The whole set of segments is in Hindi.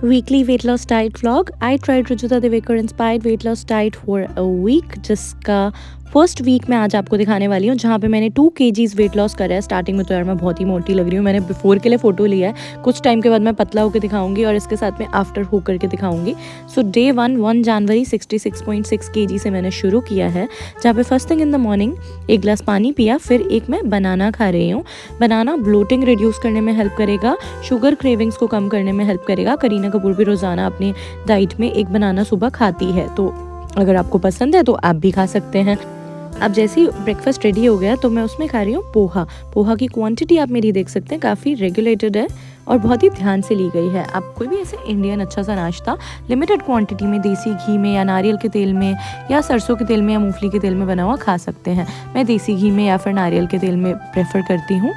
weekly weight loss diet vlog. I tried Rujuta Devekar inspired weight loss diet for a week, जिसका फर्स्ट वीक मैं आज आपको दिखाने वाली हूँ, जहाँ पे मैंने 2 kgs वेट लॉस करा है। स्टार्टिंग में तो यार मैं बहुत ही मोटी लग रही हूँ। मैंने बिफोर के लिए फ़ोटो लिया है, कुछ टाइम के बाद मैं पतला होकर दिखाऊंगी और इसके साथ में आफ्टर हो करके दिखाऊंगी। सो डे 1 जनवरी 66.6 kg से मैंने शुरू किया है, जहाँ पे first thing in the morning 1 गिलास पानी पिया, फिर एक मैं बनाना खा रही हूँ। बनाना ब्लोटिंग रिड्यूस करने में हेल्प करेगा, शुगर क्रेविंग्स को कम करने में हेल्प करेगा। करीना कपूर भी रोज़ाना अपनी डाइट में एक बनाना सुबह खाती है, तो अगर आपको पसंद है तो आप भी खा सकते हैं। अब जैसे ही ब्रेकफास्ट रेडी हो गया तो मैं उसमें खा रही हूँ पोहा की क्वांटिटी आप मेरी देख सकते हैं, काफ़ी रेगुलेटेड है और बहुत ही ध्यान से ली गई है। आप कोई भी ऐसे इंडियन अच्छा सा नाश्ता लिमिटेड क्वांटिटी में देसी घी में या नारियल के तेल में या सरसों के तेल में या मूंगफली के तेल में बना हुआ खा सकते हैं। मैं देसी घी में या फिर नारियल के तेल में प्रेफर करती हूँ।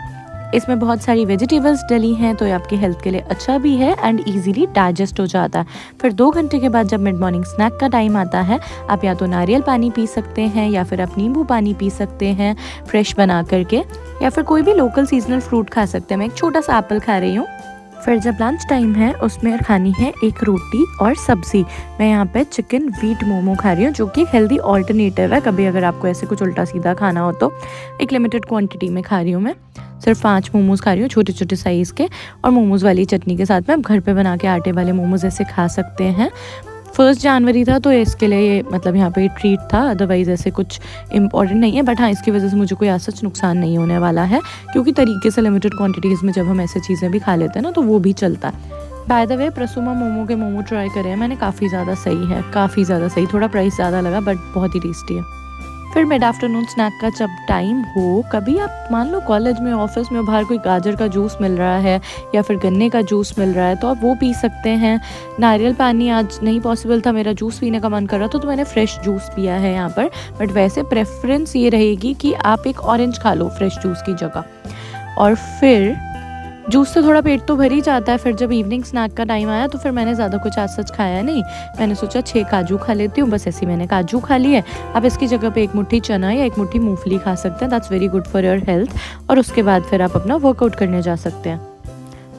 इसमें बहुत सारी वेजिटेबल्स डली हैं, तो ये आपकी हेल्थ के लिए अच्छा भी है एंड इजीली डाइजेस्ट हो जाता है। फिर 2 घंटे के बाद जब मिड मॉर्निंग स्नैक का टाइम आता है, आप या तो नारियल पानी पी सकते हैं या फिर आप नींबू पानी पी सकते हैं फ्रेश बना करके, या फिर कोई भी लोकल सीजनल फ्रूट खा सकते हैं। मैं एक छोटा सा एप्पल खा रही हूँ। फिर जब लंच टाइम है उसमें खानी है एक रोटी और सब्जी। मैं यहाँ पे चिकन व्हीट मोमो खा रही हूँ, जो कि एक हेल्दी ऑल्टरनेटिव है। कभी अगर आपको ऐसे कुछ उल्टा सीधा खाना हो तो एक लिमिटेड क्वांटिटी में खा रही हूँ। मैं सिर्फ 5 मोमोज़ खा रही हूँ, छोटे छोटे साइज़ के, और मोमोज़ वाली चटनी के साथ में। आप घर पे बना के आटे वाले मोमोज़ ऐसे खा सकते हैं। 1 जनवरी था तो इसके लिए ये मतलब यहाँ पे ट्रीट था, अदरवाइज़ ऐसे कुछ इम्पॉर्टेंट नहीं है। बट हाँ, इसकी वजह से मुझे कोई ऐसा नुकसान नहीं होने वाला है, क्योंकि तरीके से लिमिटेड क्वांटिटीज़ में जब हम ऐसे चीज़ें भी खा लेते हैं ना, तो वो भी चलता है। बाय द वे, प्रसुमा मोमो के मोमो ट्राई करे हैं मैंने, काफ़ी ज़्यादा सही है, काफ़ी ज़्यादा सही। थोड़ा प्राइस ज़्यादा लगा बट बहुत ही टेस्टी है। फिर मिड आफ्टरनून स्नैक का जब टाइम हो, कभी आप मान लो कॉलेज में ऑफिस में बाहर कोई गाजर का जूस मिल रहा है या फिर गन्ने का जूस मिल रहा है, तो आप वो पी सकते हैं। नारियल पानी आज नहीं पॉसिबल था, मेरा जूस पीने का मन कर रहा था तो मैंने फ्रेश जूस पिया है यहाँ पर। बट वैसे प्रेफरेंस ये रहेगी कि आप एक ऑरेंज खा लो फ्रेश जूस की जगह। और फिर जूस से थोड़ा पेट तो भर ही जाता है। फिर जब इवनिंग स्नैक का टाइम आया तो फिर मैंने ज़्यादा कुछ आज सच खाया नहीं। मैंने सोचा 6 काजू खा लेती हूँ, बस ऐसे ही मैंने काजू खा लिए। आप इसकी जगह पे 1 मुट्ठी चना या 1 मुट्ठी मूंगफली खा सकते हैं, that's very good for your health. और उसके बाद फिर आप अपना वर्कआउट करने जा सकते हैं।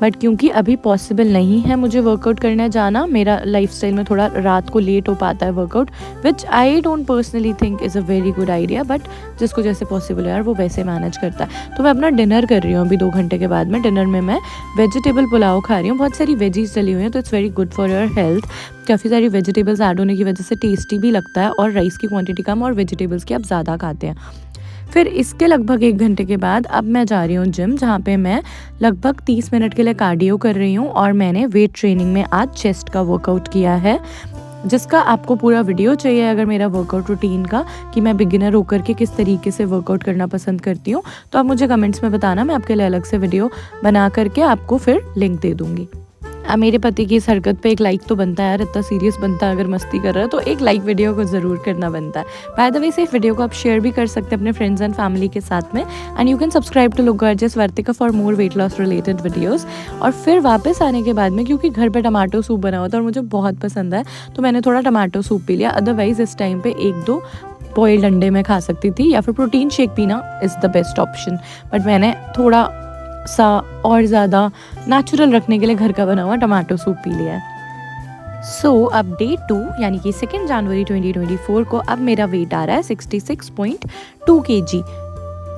बट क्योंकि अभी पॉसिबल नहीं है मुझे वर्कआउट करने जाना, मेरा लाइफस्टाइल में थोड़ा रात को लेट हो पाता है workout, which I don't personally think is a very good idea, but जिसको जैसे पॉसिबल है यार वो वैसे मैनेज करता है। तो मैं अपना डिनर कर रही हूँ अभी 2 घंटे के बाद में। डिनर में मैं वेजिटेबल पुलाव खा रही हूँ, बहुत सारी वेजीज डली हुई हैं, तो it's very good for your health. काफ़ी सारी वेजिटेबल्स ऐड होने की वजह से टेस्टी भी लगता है, और राइस की क्वान्टिटी कम और वेजिटेबल्स की आप ज़्यादा खाते हैं। फिर इसके लगभग 1 घंटे के बाद अब मैं जा रही हूँ जिम, जहाँ पे मैं लगभग 30 मिनट के लिए कार्डियो कर रही हूँ। और मैंने वेट ट्रेनिंग में आज चेस्ट का वर्कआउट किया है, जिसका आपको पूरा वीडियो चाहिए अगर मेरा वर्कआउट रूटीन का, कि मैं बिगिनर होकर के किस तरीके से वर्कआउट करना पसंद करती हूँ, तो आप मुझे कमेंट्स में बताना, मैं आपके लिए अलग से वीडियो बना करके आपको फिर लिंक दे दूँगी। अब मेरे पति की इस हरकत पे एक लाइक तो बनता है यार, इतना सीरियस बनता है, अगर मस्ती कर रहा है तो एक लाइक वीडियो को ज़रूर करना बनता है। बाय द वे, इस वीडियो को आप शेयर भी कर सकते हैं अपने फ्रेंड्स एंड फैमिली के साथ में। And you can subscribe to look gorgeous Vartika for more weight loss related videos. और फिर वापस आने के बाद में, क्योंकि घर पर टमाटो सूप बना हुआ था और मुझे बहुत पसंद है, तो मैंने थोड़ा टमाटो सूप पी लिया। अदरवाइज़ इस टाइम पर 1-2 बॉइल्ड अंडे में खा सकती थी, या फिर प्रोटीन शेक पीना is the best option. But मैंने थोड़ा सा और ज़्यादा नेचुरल रखने के लिए घर का बना हुआ टमाटो सूप पी लिया है। सो अब डे 2 यानी कि 2 जनवरी 2024 को अब मेरा वेट आ रहा है 66.2 kg।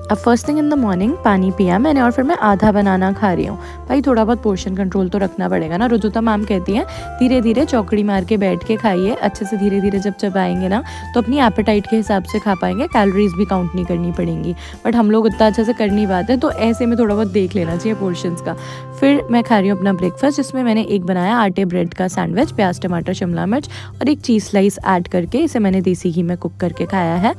अब first thing in the morning पानी पिया मैंने, और फिर मैं आधा बनाना खा रही हूँ। भाई थोड़ा बहुत पोर्शन कंट्रोल तो रखना पड़ेगा ना। रुजुता मैम कहती हैं धीरे धीरे चौकड़ी मार के बैठ के खाइए, अच्छे से धीरे धीरे जब चबाएंगे ना तो अपनी एपेटाइट के हिसाब से खा पाएंगे, कैलोरीज भी काउंट नहीं करनी पड़ेंगी। बट हम लोग उतना अच्छे से कर नहीं पाते, तो ऐसे में थोड़ा बहुत देख लेना चाहिए पोर्शंस का। फिर मैं खा रही हूँ अपना ब्रेकफास्ट, जिसमें मैंने एक बनाया आटे ब्रेड का सैंडविच, प्याज टमाटर शिमला मिर्च और एक चीज़ स्लाइस ऐड करके, इसे मैंने देसी घी में कुक करके खाया है।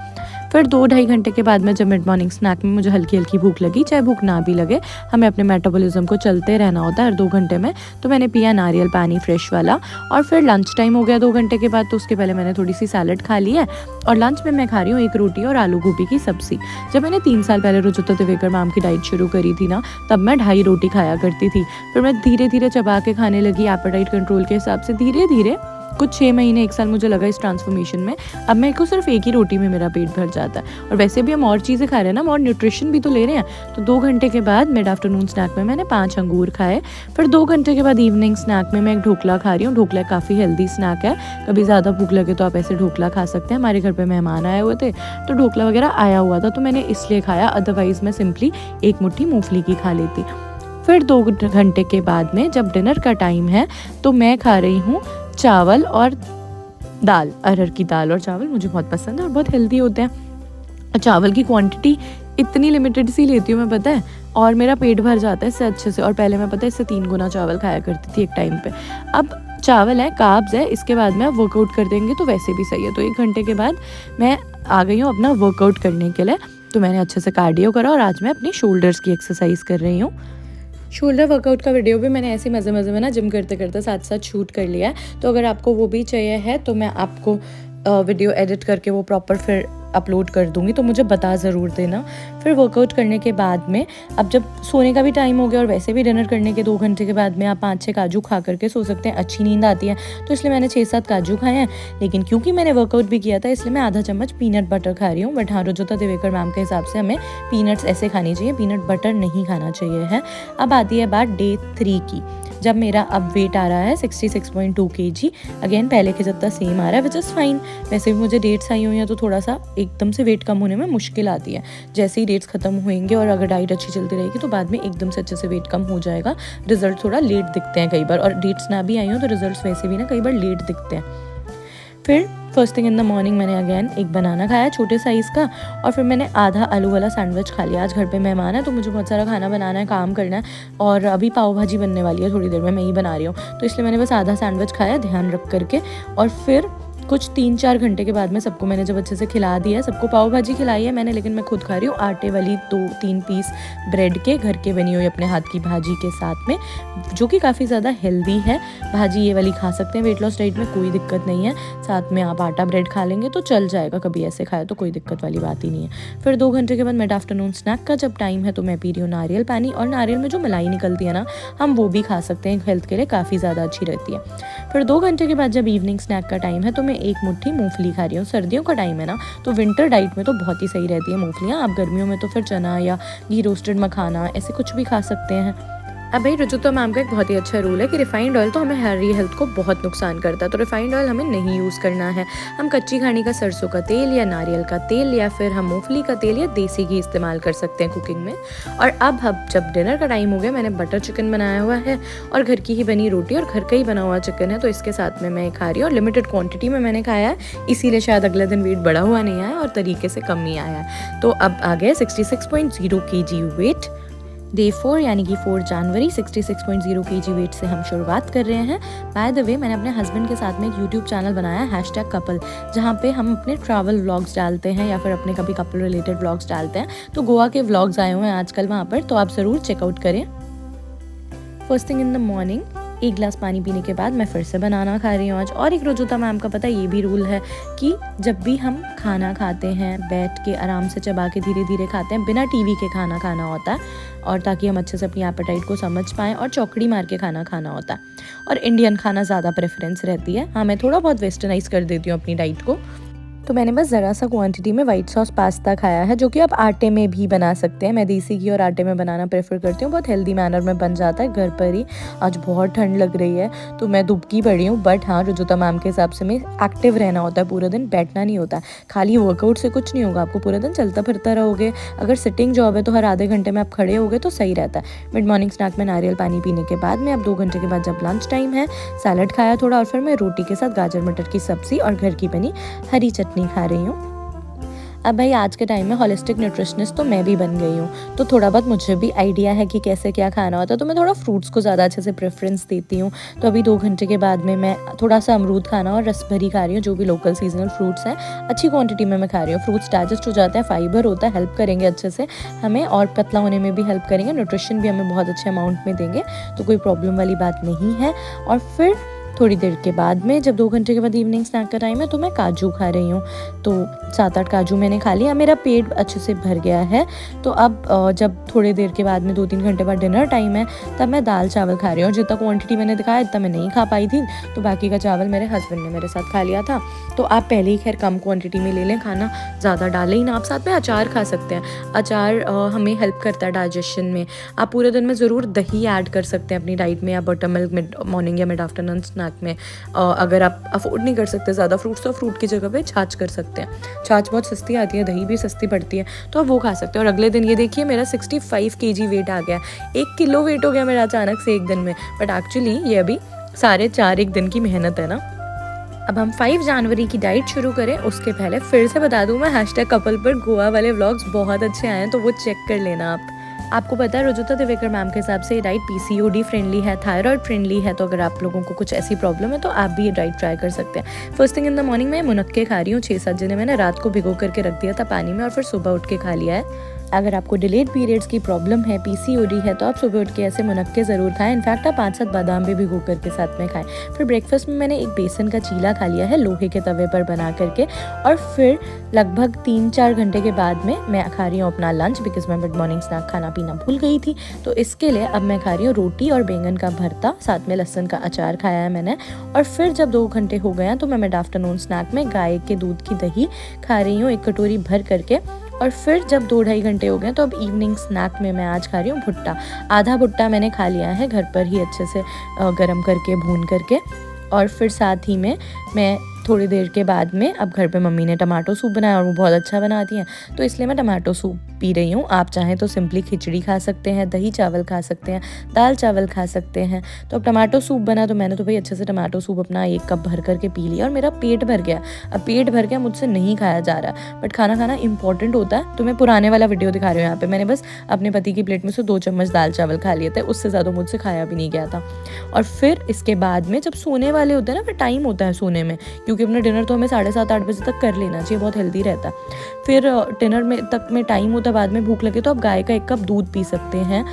फिर 2-2.5 घंटे के बाद में जब मिड मॉर्निंग स्नैक में मुझे हल्की हल्की भूख लगी, चाहे भूख ना भी लगे, हमें अपने मेटाबॉलिज्म को चलते रहना होता है हर 2 घंटे में, तो मैंने पिया नारियल पानी फ्रेश वाला। और फिर लंच टाइम हो गया 2 घंटे के बाद, तो उसके पहले मैंने थोड़ी सी सैलड खा ली है। और लंच में मैं खा रही हूँ 1 रोटी और आलू गोभी की सब्जी। जब मैंने 3 साल पहले रुजुता दिवेकर मैम की डाइट शुरू करी थी ना, तब मैं 2.5 रोटी खाया करती थी। फिर मैं धीरे धीरे चबा के खाने लगी, एपेटाइट कंट्रोल के हिसाब से धीरे धीरे कुछ 6 महीने 1 साल मुझे लगा इस ट्रांसफॉर्मेशन में। अब मेरे को सिर्फ एक ही रोटी में मेरा पेट भर जाता है, और वैसे भी हम और चीज़ें खा रहे हैं ना, हम और न्यूट्रिशन भी तो ले रहे हैं। तो 2 घंटे के बाद मिड आफ्टरनून स्नैक में मैंने 5 अंगूर खाए। फिर 2 घंटे के बाद इवनिंग स्नैक में मैं एक ढोकला खा रही हूँ। ढोकला काफ़ी हेल्दी स्नैक है, कभी ज़्यादा भूख लगे तो आप ऐसे ढोकला खा सकते हैं। हमारे घर पे मेहमान आए हुए थे तो ढोकला वगैरह आया हुआ था, तो मैंने इसलिए खाया, अदरवाइज़ मैं सिंपली एक मुट्ठी मूँगफली की खा लेती। फिर 2 घंटे के बाद में जब डिनर का टाइम है तो मैं खा रही हूँ चावल और दाल। अरहर की दाल और चावल मुझे बहुत पसंद है और बहुत हेल्दी होते हैं। चावल की क्वांटिटी इतनी लिमिटेड सी लेती हूँ मैं, पता है, और मेरा पेट भर जाता है इससे अच्छे से। और पहले मैं, पता है, इससे 3 गुना चावल खाया करती थी एक टाइम पे। अब चावल है, कार्ब्स है, इसके बाद में आप वर्कआउट कर देंगे तो वैसे भी सही है। तो 1 घंटे के बाद मैं आ गई हूँ अपना वर्कआउट करने के लिए। तो मैंने अच्छे से कार्डियो करा और आज मैं अपनी शोल्डर्स की एक्सरसाइज कर रही हूँ। शोल्डर वर्कआउट का वीडियो भी मैंने ऐसे मज़े मज़े में ना जिम करते करते साथ साथ शूट कर लिया है। तो अगर आपको वो भी चाहिए है तो मैं आपको वीडियो एडिट करके वो प्रॉपर फिर अपलोड कर दूंगी, तो मुझे बता ज़रूर देना। फिर वर्कआउट करने के बाद में अब जब सोने का भी टाइम हो गया और वैसे भी डिनर करने के 2 घंटे के बाद में आप 5-6 काजू खा करके सो सकते हैं, अच्छी नींद आती है। तो इसलिए मैंने 6-7 काजू खाए हैं। लेकिन क्योंकि मैंने वर्कआउट भी किया था इसलिए मैं आधा चम्मच पीनट बटर खा रही हूँ। बट हाँ, रुजुता दिवेकर मैम के हिसाब से हमें पीनट्स ऐसे खानी चाहिए, पीनट बटर नहीं खाना चाहिए है। अब आती है बात डे 3 की, जब मेरा अब वेट आ रहा है 66.2 kg। अगेन पहले के जितना सेम आ रहा है, विच इज़ फाइन। वैसे भी मुझे डेट्स आई हुई हैं तो थोड़ा सा एकदम से वेट कम होने में मुश्किल आती है। जैसे ही डेट्स खत्म होंगे और अगर डाइट अच्छी चलती रहेगी तो बाद में एकदम से अच्छे से वेट कम हो जाएगा। रिजल्ट थोड़ा लेट दिखते हैं कई बार, और डेट्स ना भी आई हो तो रिजल्ट वैसे भी ना कई बार लेट दिखते हैं। फिर first thing in the morning मैंने अगेन एक बनाना खाया छोटे साइज़ का, और फिर मैंने आधा आलू वाला सैंडविच खा लिया। आज घर पे मेहमान है तो मुझे बहुत सारा खाना बनाना है, काम करना है, और अभी पाव भाजी बनने वाली है थोड़ी देर में, मैं ही बना रही हूँ। तो इसलिए मैंने बस आधा सैंडविच खाया ध्यान रख करके। और फिर कुछ 3-4 घंटे के बाद में सबको मैंने जब अच्छे से खिला दिया, सबको पाव भाजी खिलाई है मैंने, लेकिन मैं खुद खा रही हूँ आटे वाली 2-3 पीस ब्रेड के, घर के बनी हुई अपने हाथ की भाजी के साथ में, जो कि काफ़ी ज़्यादा हेल्दी है। भाजी ये वाली खा सकते हैं, वेट लॉस डाइट में कोई दिक्कत नहीं है। साथ में आप आटा ब्रेड खा लेंगे तो चल जाएगा, कभी ऐसे खाया तो कोई दिक्कत वाली बात ही नहीं है। फिर 2 घंटे के बाद मिड आफ्टरनून स्नैक का जब टाइम है तो मैं पी रही हूँ नारियल पानी, और नारियल में जो मलाई निकलती है ना, हम वो भी खा सकते हैं, हेल्थ के लिए काफ़ी ज़्यादा अच्छी रहती है। फिर 2 घंटे के बाद जब इवनिंग स्नैक का टाइम है तो मैं एक मुट्ठी मूंगफली खा रही हूँ। सर्दियों का टाइम है ना, तो विंटर डाइट में तो बहुत ही सही रहती है मूंगफलियाँ। आप गर्मियों में तो फिर चना या घी रोस्टेड मखाना ऐसे कुछ भी खा सकते हैं। अब भाई रुजुता मैम का एक बहुत ही अच्छा रूल है कि रिफाइंड ऑयल तो हमें हमारी हेल्थ को बहुत नुकसान करता है, तो रिफाइंड ऑयल हमें नहीं यूज़ करना है। हम कच्ची घानी का सरसों का तेल या नारियल का तेल या फिर हम मूंगफली का तेल या देसी घी इस्तेमाल कर सकते हैं कुकिंग में। और अब जब डिनर का टाइम हो गया, मैंने बटर चिकन बनाया हुआ है और घर की ही बनी रोटी और घर का ही बना हुआ चिकन है, तो इसके साथ में मैं खा रही हूँ। और लिमिटेड क्वान्टिटी में मैंने खाया है, इसीलिए शायद अगले दिन वेट बढ़ा हुआ नहीं आया और तरीके से कम ही आया है। तो अब आ गया 66.0 kg वेट। डे 4 यानी कि 4 जनवरी 66.0 kg वेट से हम शुरुआत कर रहे हैं। बाय द वे, मैंने अपने हस्बैंड के साथ में एक यूट्यूब चैनल बनाया #कपल, जहाँ पे हम अपने ट्रैवल व्लॉग्स डालते हैं या फिर अपने कभी कपल रिलेटेड व्लॉग्स डालते हैं। तो गोवा के व्लॉग्स आए हुए हैं आजकल वहाँ पर, तो आप ज़रूर चेकआउट करें। First thing in the morning 1 गिलास पानी पीने के बाद मैं फिर से बनाना खा रही हूँ आज। और एक रुजुता मैम का पता ये भी रूल है कि जब भी हम खाना खाते हैं बैठ के आराम से चबा के धीरे धीरे खाते हैं, बिना टीवी के खाना खाना होता है, और ताकि हम अच्छे से अपनी एपेटाइट को समझ पाएँ, और चौकड़ी मार के खाना खाना होता है। और इंडियन खाना ज़्यादा प्रेफरेंस रहती है। हाँ, मैं थोड़ा बहुत वेस्टर्नाइज कर देती हूँ अपनी डाइट को। तो मैंने बस ज़रा सा क्वांटिटी में वाइट सॉस पास्ता खाया है, जो कि आप आटे में भी बना सकते हैं। मैं देसी घी और आटे में बनाना प्रेफर करती हूँ, बहुत हेल्दी मैनर में बन जाता है घर पर ही। आज बहुत ठंड लग रही है तो मैं दुबकी पड़ी हूँ, बट हाँ, रुजुता मैम के हिसाब से मैं एक्टिव रहना होता है, पूरे दिन बैठना नहीं होता। खाली वर्कआउट से कुछ नहीं होगा, आपको पूरे दिन चलता फिरता रहोगे। अगर सिटिंग जॉब है तो हर आधे घंटे में आप खड़े होगे तो सही रहता है। मिड मॉर्निंग स्नैक में नारियल पानी पीने के बाद में अब 2 घंटे के बाद जब लंच टाइम है, सैलड खाया थोड़ा, और फिर मैं रोटी के साथ गाजर मटर की सब्जी और घर की बनी हरी चटनी खा रही हूँ। अब भाई आज के टाइम में होलिस्टिक न्यूट्रिशनिस्ट तो मैं भी बन गई हूँ, तो थोड़ा बहुत मुझे भी आइडिया है कि कैसे क्या खाना होता है, तो मैं थोड़ा फ्रूट्स को ज़्यादा अच्छे से प्रेफरेंस देती हूँ। तो अभी 2 घंटे के बाद में मैं थोड़ा सा अमरूद खाना और रसभरी खा रही हूँ, जो भी लोकल सीजनल फ्रूट्स हैं, अच्छी क्वांटिटी में मैं खा रही हूँ। फ्रूट्स डाइजेस्ट हो जाते हैं, फाइबर होता है, हेल्प करेंगे अच्छे से हमें, और पतला होने में भी हेल्प करेंगे, न्यूट्रिशन भी हमें बहुत अच्छे अमाउंट में देंगे, तो कोई प्रॉब्लम वाली बात नहीं है। और फिर थोड़ी देर के बाद में जब 2 घंटे के बाद इवनिंग स्नैक का टाइम है तो मैं काजू खा रही हूँ। तो 7-8 काजू मैंने खा लिया, मेरा पेट अच्छे से भर गया है। तो अब जब थोड़ी देर के बाद में 2-3 घंटे बाद डिनर टाइम है तब मैं दाल चावल खा रही हूँ। जितना क्वांटिटी मैंने दिखाया इतना मैं नहीं खा पाई थी, तो बाकी का चावल मेरे हस्बैंड ने मेरे साथ खा लिया था। तो आप पहले ही खैर कम क्वांटिटी में ले लें, खाना ज़्यादा डालें ही ना। आप साथ में अचार खा सकते हैं, अचार हमें हेल्प करता है डाइजेशन में। आप पूरे दिन में ज़रूर दही ऐड कर सकते हैं अपनी डाइट में, या बटर मिल्क मिड मॉर्निंग या मिड आफ्टरनून स्नैक में। अगर आप अफोर्ड नहीं कर सकते ज़्यादा फ्रूट्स, तो फ्रूट की जगह पे छाछ कर सकते हैं। छाछ बहुत सस्ती आती है, दही भी सस्ती पड़ती है, तो आप वो खा सकते हैं। और अगले दिन ये देखिए मेरा 65 kg वेट आ गया, 1 किलो वेट हो गया मेरा अचानक से एक दिन में। बट एक्चुअली ये अभी 4.5 एक दिन की मेहनत है ना। अब हम 5 जनवरी की डाइट शुरू करें उसके पहले फिर से बता दूं मैं, #कपल पर गोवा वाले व्लॉग्स बहुत अच्छे आए हैं, तो वो चेक कर लेना आप। आपको पता है रुजुता दिवेकर मैम के हिसाब से ये डाइट PCOD फ्रेंडली है, थायराइड फ्रेंडली है। तो अगर आप लोगों को कुछ ऐसी प्रॉब्लम है तो आप भी ये डाइट ट्राई कर सकते हैं। First thing in the morning में मुनक्के खा रही हूँ, 6-7 जिन्हें मैंने रात को भिगो करके रख दिया था पानी में, और फिर सुबह उठ के खा लिया है। अगर आपको डिलेड पीरियड्स की प्रॉब्लम है, PCOD है, तो आप सुबह उठ के ऐसे मुनक्के ज़रूर खाएं। इनफैक्ट आप 5-7 बादाम भी भिगो करके साथ में खाएं। फिर ब्रेकफास्ट में मैंने एक बेसन का चीला खा लिया है लोहे के तवे पर बना करके, और फिर लगभग 3-4 घंटे के बाद में मैं खा रही हूँ अपना लंच, बिकॉज मैं मिड मॉर्निंग स्नैक खाना पीना भूल गई थी। तो इसके लिए अब मैं खा रही हूँ रोटी और बैंगन का भरता, साथ में लहसुन का अचार खाया है मैंने। और फिर जब 2 घंटे हो गए हैं तो मैं मिड आफ्टरनून स्नैक में गाय के दूध की दही खा रही हूँ 1 कटोरी भर करके। और फिर जब 2-2.5 घंटे हो गए तो अब इवनिंग स्नैक में मैं आज खा रही हूँ भुट्टा। आधा भुट्टा मैंने खा लिया है घर पर ही अच्छे से गरम करके भून करके। और फिर साथ ही में मैं थोड़ी देर के बाद में, अब घर पे मम्मी ने टमाटो सूप बनाया और वो बहुत अच्छा बनाती हैं, तो इसलिए मैं टमाटो सूप पी रही हूँ। आप चाहें तो सिंपली खिचड़ी खा सकते हैं, दही चावल खा सकते हैं, दाल चावल खा सकते हैं। तो अब टमाटो सूप बना तो मैंने तो भाई अच्छे से टमाटो सूप अपना 1 कप भर करके पी लिया और मेरा पेट भर गया। अब पेट भर गया, मुझसे नहीं खाया जा रहा, बट खाना खाना इंपॉर्टेंट होता है। तो मैं पुराने वाला वीडियो दिखा रही हूँ यहाँ पे, मैंने बस अपने पति की प्लेट में से 2 चम्मच दाल चावल खा लिए थे, उससे ज़्यादा मुझसे खाया भी नहीं गया था। और फिर इसके बाद में जब सोने वाले होते हैं ना, फिर टाइम होता है सोने में, क्योंकि अपना डिनर तो हमें 7:30-8 बजे तक कर लेना चाहिए, बहुत हेल्दी रहता है। फिर डिनर में तक में टाइम होता है, बाद में भूख लगे तो आप गाय का 1 कप दूध पी सकते हैं।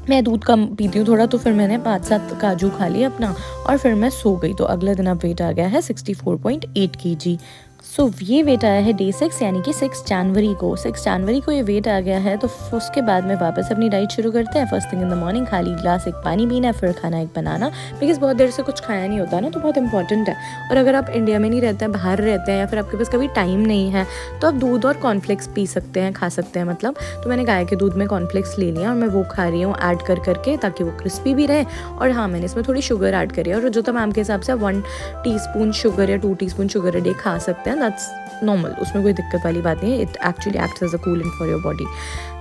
मैं दूध कम पीती हूँ थोड़ा, तो फिर मैंने 5-7 काजू खा लिए अपना, और फिर मैं सो गई। तो अगले दिन अब वेट आ गया है 64.8 kg। सो ये वेट आया है डे 6 यानी कि 6 जनवरी को। 6 जनवरी को ये वेट आ गया है। तो उसके बाद में वापस अपनी डाइट शुरू करते हैं। First thing in the morning खाली ग्लास 1 पानी पीना है, फिर खाना 1 बनाना, बिकॉज बहुत देर से कुछ खाया नहीं होता ना, तो बहुत इंपॉर्टेंट है। और अगर आप इंडिया में नहीं रहते हैं, बाहर रहते हैं, या फिर आपके पास कभी टाइम नहीं है, तो आप दूध और कॉर्नफ्लेक्स पी सकते हैं, खा सकते हैं मतलब। तो मैंने गाय के दूध में कॉर्नफ्लेक्स ले लिया और मैं वो खा रही हूँ ऐड कर करके, ताकि वो क्रिस्पी भी रहे। और हाँ, मैंने इसमें थोड़ी शुगर ऐड करी है, और जो तो मैम के हिसाब से 1 टीस्पून शुगर या 2 टीस्पून शुगर अ डे खा सकते हैं, दैट्स नॉर्मल, उसमें कोई दिक्कत वाली बात नहीं है। It actually acts as a coolant for your body.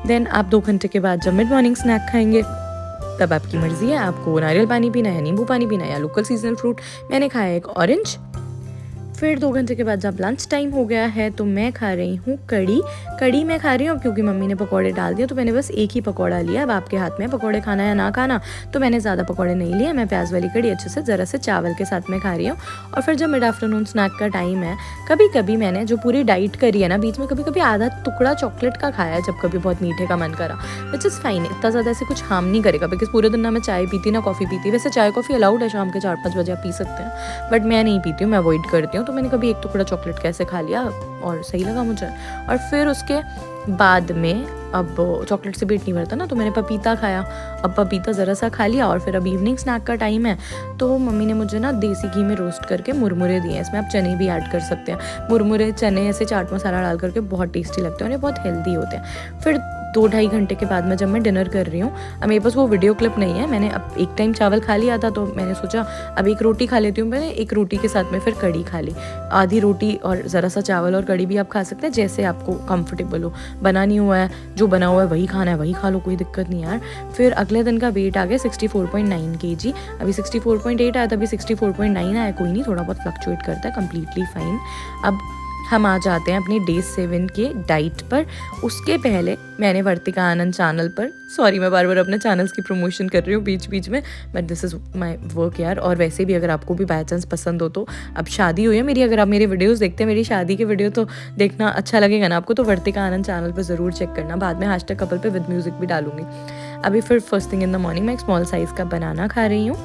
Then आप 2 घंटे के बाद जब मिड मॉर्निंग स्नैक खाएंगे, तब आपकी मर्जी है, आपको नारियल पानी पीना है, नींबू पानी पीना है, या लोकल सीजनल फ्रूट। मैंने खाया 1 ऑरेंज। फिर 2 घंटे के बाद जब लंच टाइम हो गया है तो मैं खा रही हूँ कड़ी मैं खा रही हूँ, क्योंकि मम्मी ने पकौड़े डाल दिए तो मैंने बस 1 ही पकौड़ा लिया। अब आपके हाथ में पकौड़े खाना या ना खाना, तो मैंने ज़्यादा पकौड़े नहीं लिए। मैं प्याज वाली कड़ी अच्छे से ज़रा से चावल के साथ में खा रही हूँ। और फिर जब मिड आफ्टरनून स्नैक का टाइम है, कभी कभी मैंने जो पूरी डाइट करी है ना, बीच में कभी कभी आधा टुकड़ा चॉकलेट का खाया है, जब कभी बहुत मीठे का मन करा, विच इज़ फाइन। इतना ज़्यादा ऐसे कुछ हार्म नहीं करेगा, बिकॉज पूरे दिन ना मैं चाय पीती ना कॉफ़ी पीती। वैसे चाय कॉफ़ी अलाउड है, शाम के 4-5 बजे आप पी सकते हैं, बट मैं नहीं पीती हूँ, मैं अवॉइड करती हूँ। तो मैंने कभी 1 टुकड़ा चॉकलेट कैसे खा लिया और सही लगा मुझे। और फिर उसके बाद में अब चॉकलेट से पेट नहीं भरता ना, तो मैंने पपीता खाया। अब पपीता ज़रा सा खा लिया, और फिर अब इवनिंग स्नैक का टाइम है, तो मम्मी ने मुझे ना देसी घी में रोस्ट करके मुरमुरे दिए हैं। इसमें आप चने भी ऐड कर सकते हैं। मुरमुरे चने ऐसे चाट मसाला डाल करके बहुत टेस्टी लगते हैं और ये बहुत हेल्दी होते हैं। फिर 2-2.5 घंटे के बाद में जब मैं डिनर कर रही हूँ, अब मेरे पास वो वीडियो क्लिप नहीं है, मैंने अब 1 टाइम चावल खा लिया था, तो मैंने सोचा अब 1 रोटी खा लेती हूँ। मैंने 1 रोटी के साथ में फिर कड़ी खा ली। आधी रोटी और ज़रा सा चावल और कड़ी भी आप खा सकते हैं, जैसे आपको कंफर्टेबल हो। बना नहीं हुआ है, जो बना हुआ है वही खाना है, वही खा लो, कोई दिक्कत नहीं यार। फिर अगले दिन का वेट आ गया 64.9 kg। अभी 64.8 आया था, अभी 64.9 आया। कोई नहीं, थोड़ा बहुत फ्लक्चुएट करता है, कम्प्लीटली फाइन। अब हम आ जाते हैं अपनी डे 7 के डाइट पर। उसके पहले मैंने वर्तिका आनंद चैनल पर, सॉरी मैं बार बार अपने चैनल्स की प्रमोशन कर रही हूँ बीच बीच में, but this is my work यार। और वैसे भी अगर आपको भी बाय चांस पसंद हो, तो अब शादी हुई है मेरी, अगर आप मेरे वीडियोस देखते हैं, मेरी शादी के वीडियो, तो देखना अच्छा लगेगा ना आपको, तो वर्तिका आनंद चैनल पर ज़रूर चेक करना। बाद में #कपल पे विद म्यूज़िक भी डालूंगी। अभी फिर first thing in the morning मैं एक स्मॉल साइज़ का बनाना खा रही हूँ।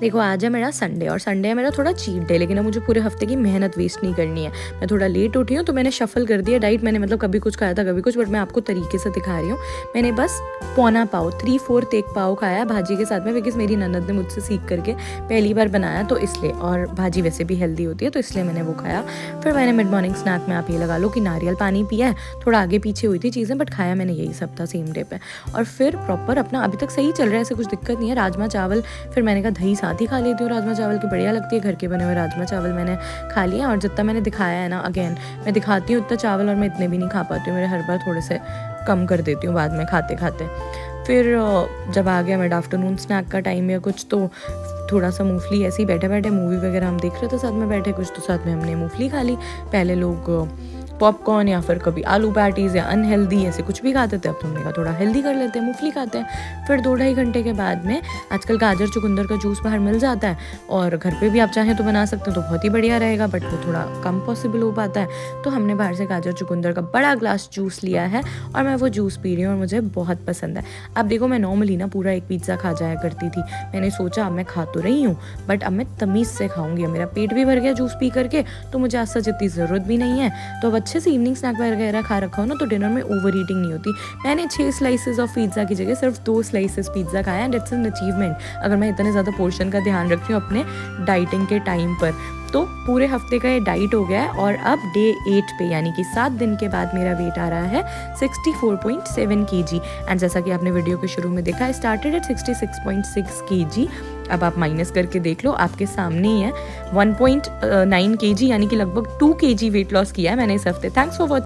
देखो आज है मेरा संडे और संडे है मेरा थोड़ा चीट डे, लेकिन अब मुझे पूरे हफ्ते की मेहनत वेस्ट नहीं करनी है। मैं थोड़ा लेट उठी हूँ तो मैंने शफल कर दिया डाइट। मैंने मतलब कभी कुछ खाया था कभी कुछ, बट मैं आपको तरीके से दिखा रही हूँ। मैंने बस पौना पाव 3/4 एक पाव खाया भाजी के साथ में, बिकॉज मेरी ननद ने मुझसे सीख करके पहली बार बनाया तो इसलिए, और भाजी वैसे भी हेल्दी होती है तो इसलिए मैंने वो खाया। फिर मैंने मिड मॉर्निंग स्नैक में आप ये लगा लो कि नारियल पानी पिया है। थोड़ा आगे पीछे हुई थी चीज़ें, बट खाया मैंने यही सब था सेम डे पे। और फिर प्रॉपर अपना अभी तक सही चल रहा है, ऐसे कुछ दिक्कत नहीं है। राजमा चावल फिर मैंने कहा दही साथ ही खा लेती हूँ राजमा चावल की, बढ़िया लगती है। घर के बने हुए राजमा चावल मैंने खा लिया। और जितना मैंने दिखाया है ना, अगेन मैं दिखाती हूँ उतना चावल और मैं इतने भी नहीं खा पाती हूँ। मेरे हर बार थोड़े से कम कर देती हूँ बाद में खाते खाते। फिर जब आ गया मिड आफ्टरनून स्नैक का टाइम या कुछ, तो थोड़ा सा मूंगफली ऐसे ही बैठे बैठे मूवी वगैरह हम देख रहे थे साथ में बैठे कुछ, तो साथ में हमने मूंगफली खा ली। पहले लोग पॉपकॉर्न या फिर कभी आलू पैटीज़ या अनहेल्दी ऐसे कुछ भी खाते थे, अब तो हमने कहा थोड़ा हेल्दी कर लेते हैं, मूंगफली खाते हैं। फिर 2-2.5 घंटे के बाद में आजकल गाजर चुकंदर का जूस बाहर मिल जाता है, और घर पे भी आप चाहें तो बना सकते हो तो बहुत ही बढ़िया रहेगा, बट वो थोड़ा कम पॉसिबल हो पाता है। तो हमने बाहर से गाजर चुकंदर का बड़ा ग्लास जूस लिया है और मैं वो जूस पी रही हूँ और मुझे बहुत पसंद है। अब देखो मैं नॉर्मली ना पूरा एक पिज़्ज़ा खा जाया करती थी। मैंने सोचा अब मैं खा तो रही हूँ, बट अब मैं तमीज़ से खाऊंगी। मेरा पेट भी भर गया जूस पी करके, तो मुझे आज सच इतनी ज़रूरत भी नहीं है। तो अब अच्छे से इवनिंग स्नैक वगैरह खा रखा हो ना, तो डिनर में ओवर ईटिंग नहीं होती। मैंने 6 स्लाइसेस ऑफ पिज़्ज़ा की जगह सिर्फ 2 स्लाइसेस पिज़्ज़ा खाया, एंड इट्स एन अचीवमेंट अगर मैं इतने ज़्यादा पोर्शन का ध्यान रख रही हूँ अपने डाइटिंग के टाइम पर। तो पूरे हफ्ते का ये डाइट हो गया है, और अब डे 8 पे यानी कि 7 दिन के बाद मेरा वेट आ रहा है 64.7 kg। एंड जैसा कि आपने वीडियो के शुरू में देखा, आई स्टार्टेड एट 66.6 kg। अब आप माइनस करके देख लो, आपके सामने ही है 1.9 kg यानी कि लगभग 2 kg वेट लॉस किया है मैंने इस हफ्ते। Thanks for watching.